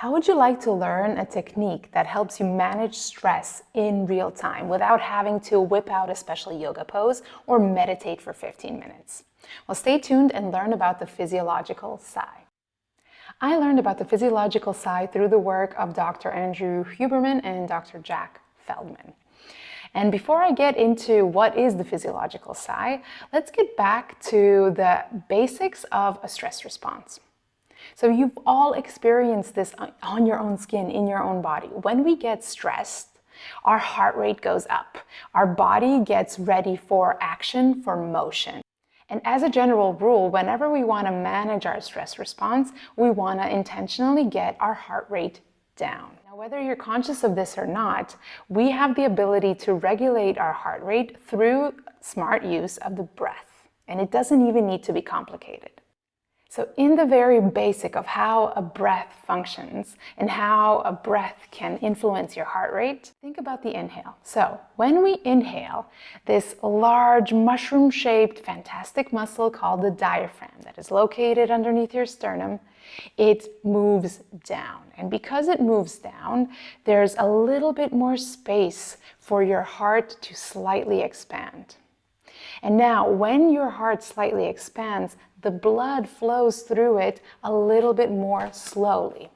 How would you like to learn a technique that helps you manage stress in real time without having to whip out a special yoga pose or meditate for 15 minutes? Well, stay tuned and learn about the physiological sigh. I learned about the physiological sigh through the work of Dr. Andrew Huberman and Dr. Jack Feldman. And before I get into what is the physiological sigh, let's get back to the basics of a stress response. So you've all experienced this on your own skin, in your own body. When we get stressed, our heart rate goes up. Our body gets ready for action, for motion. And as a general rule, whenever we want to manage our stress response, we want to intentionally get our heart rate down. Now, whether you're conscious of this or not, we have the ability to regulate our heart rate through smart use of the breath. And it doesn't even need to be complicated. So in the very basic of how a breath functions and how a breath can influence your heart rate, think about the inhale. So when we inhale, this large mushroom-shaped fantastic muscle called the diaphragm that is located underneath your sternum, it moves down. And because it moves down, there's a little bit more space for your heart to slightly expand. And now, when your heart slightly expands, the blood flows through it a little bit more slowly.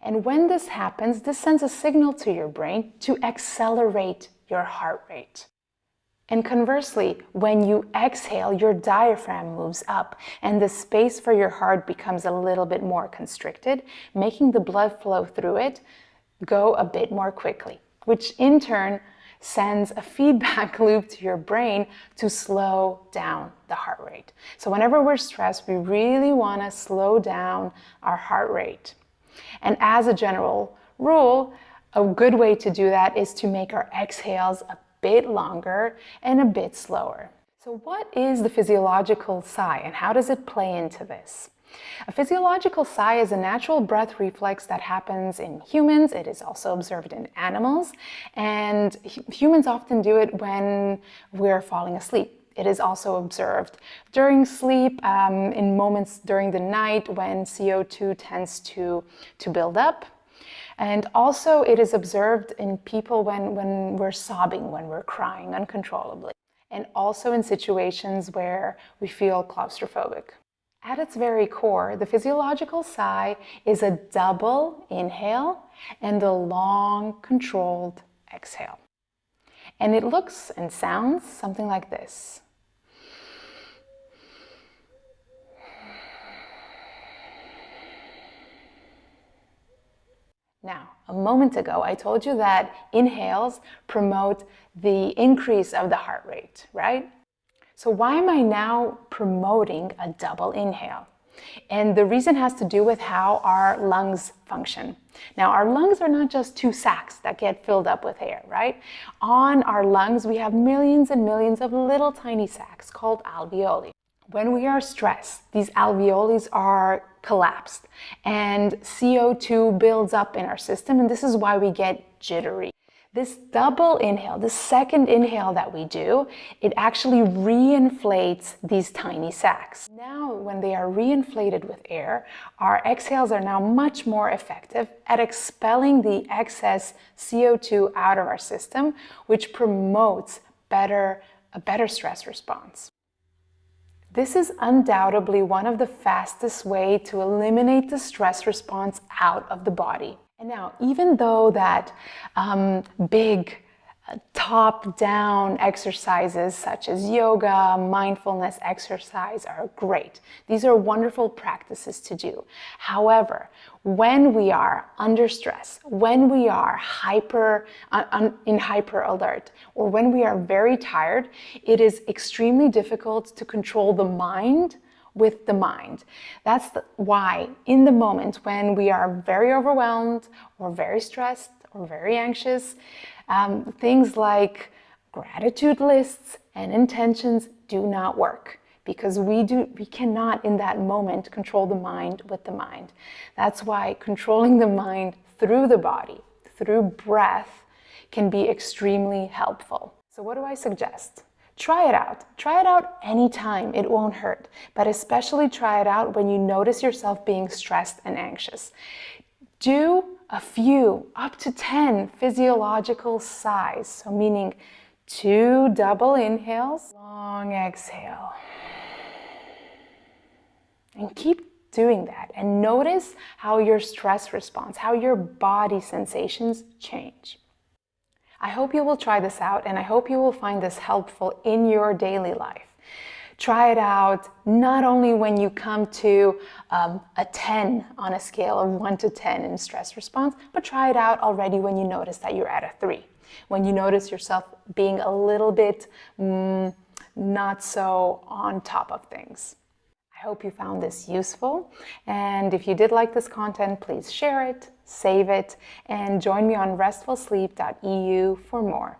And when this happens, this sends a signal to your brain to accelerate your heart rate. And conversely, when you exhale, your diaphragm moves up and the space for your heart becomes a little bit more constricted, making the blood flow through it go a bit more quickly, which in turn sends a feedback loop to your brain to slow down the heart rate. So whenever we're stressed, we really want to slow down our heart rate. And as a general rule, a good way to do that is to make our exhales a bit longer and a bit slower. So what is the physiological sigh and how does it play into this? A physiological sigh is a natural breath reflex that happens in humans. It is also observed in animals, and humans often do it when we're falling asleep. It is also observed during sleep, in moments during the night when CO2 tends to build up. And also it is observed in people when we're sobbing, when we're crying uncontrollably, and also in situations where we feel claustrophobic. At its very core, the physiological sigh is a double inhale and a long, controlled exhale. And it looks and sounds something like this. Now, a moment ago, I told you that inhales promote the increase of the heart rate, right? So why am I now promoting a double inhale? And the reason has to do with how our lungs function. Now, our lungs are not just two sacs that get filled up with air, right? On our lungs, we have millions and millions of little tiny sacs called alveoli. When we are stressed, these alveoli are collapsed and CO2 builds up in our system, and this is why we get jittery. This double inhale, the second inhale that we do, it actually reinflates these tiny sacs. Now, when they are reinflated with air, our exhales are now much more effective at expelling the excess CO2 out of our system, which promotes a better stress response. This is undoubtedly one of the fastest ways to eliminate the stress response out of the body. And now, even though that big top-down exercises such as yoga, mindfulness exercise are great. These are wonderful practices to do. However, when we are under stress, when we are in hyper alert, or when we are very tired, it is extremely difficult to control the mind with the mind. That's why in the moment when we are very overwhelmed or very stressed or very anxious, things like gratitude lists and intentions do not work because we cannot in that moment control the mind with the mind. That's why controlling the mind through the body, through breath, can be extremely helpful. So what do I suggest? Try it out. Try it out anytime. It won't hurt. But especially try it out when you notice yourself being stressed and anxious. Do a few, up to 10 physiological sighs. So meaning 2 double inhales, long exhale. And keep doing that. And notice how your stress response, how your body sensations change. I hope you will try this out, and I hope you will find this helpful in your daily life. Try it out not only when you come to a 10 on a scale of 1 to 10 in stress response, but try it out already when you notice that you're at a 3. When you notice yourself being a little bit not so on top of things. I hope you found this useful, and if you did like this content, please share it, save it, and join me on restfulsleep.eu for more.